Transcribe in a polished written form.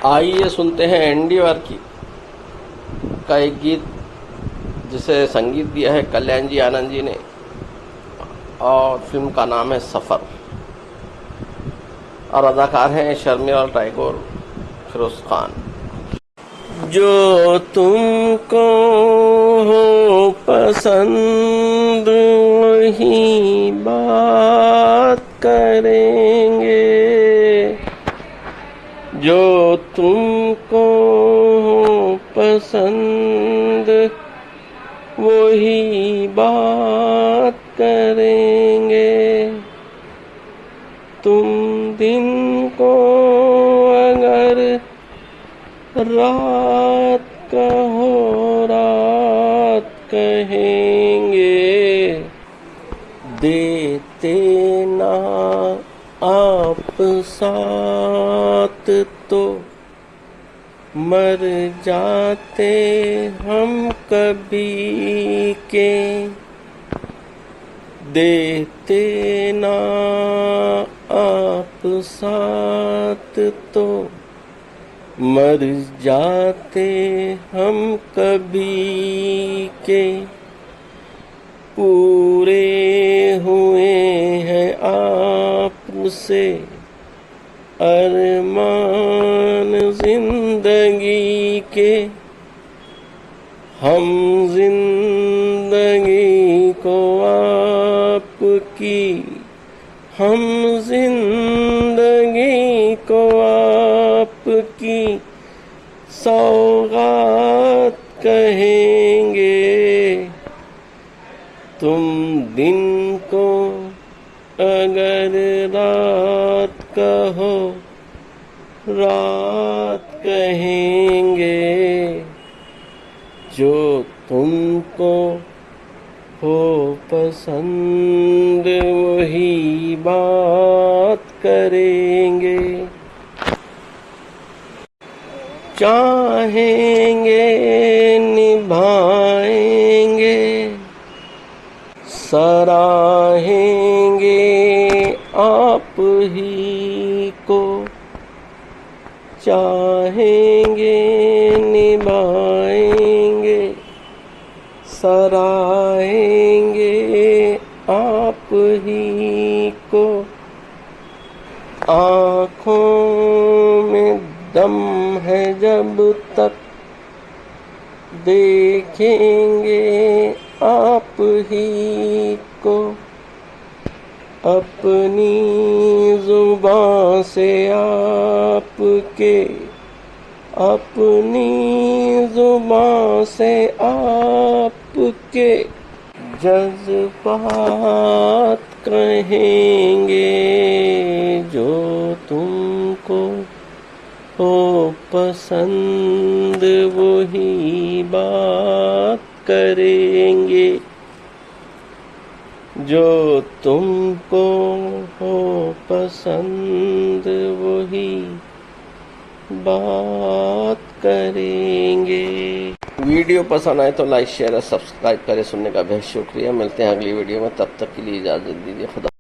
आइए सुनते हैं एंडी वार्की का एक गीत जिसे संगीत दिया है कल्याण जी आनंद जी ने और फिल्म का नाम है सफ़र और अदाकार हैं शर्मिला टैगोर, फिरोज खान। जो तुमको हो पसंद वही बात करेंगे, जो तुमको हो पसंद वही बात करेंगे। तुम दिन को अगर रात कहो रात कहेंगे, देते ना आप साथ तो मर जाते हम कभी के। देते ना आप साथ तो मर जाते हम कभी के। पूरे हुए हैं आपसे अरमान जिंदगी के। हम जिंदगी को आपकी, हम जिंदगी को आपकी सौगात कहेंगे। तुम दिन को अगर रात कहो रात कहेंगे, जो तुमको हो पसंद वही बात करेंगे। चाहेंगे निभाएंगे सराहेंगे आप ही को। चाहेंगे निभाएंगे सराहेंगे आप ही को। आँखों में दम है जब तक देखेंगे आप ही को। अपनी जुबान से आपके, अपनी जुबान से आपके जज्बात कहेंगे। जो तुमको हो पसंद वही बात करेंगे। जो तुमको हो पसंद वही बात करेंगे। वीडियो पसंद आए तो लाइक शेयर और सब्सक्राइब करें। सुनने का बेहद शुक्रिया। मिलते हैं अगली वीडियो में, तब तक के लिए इजाज़त दीजिए। खुदा।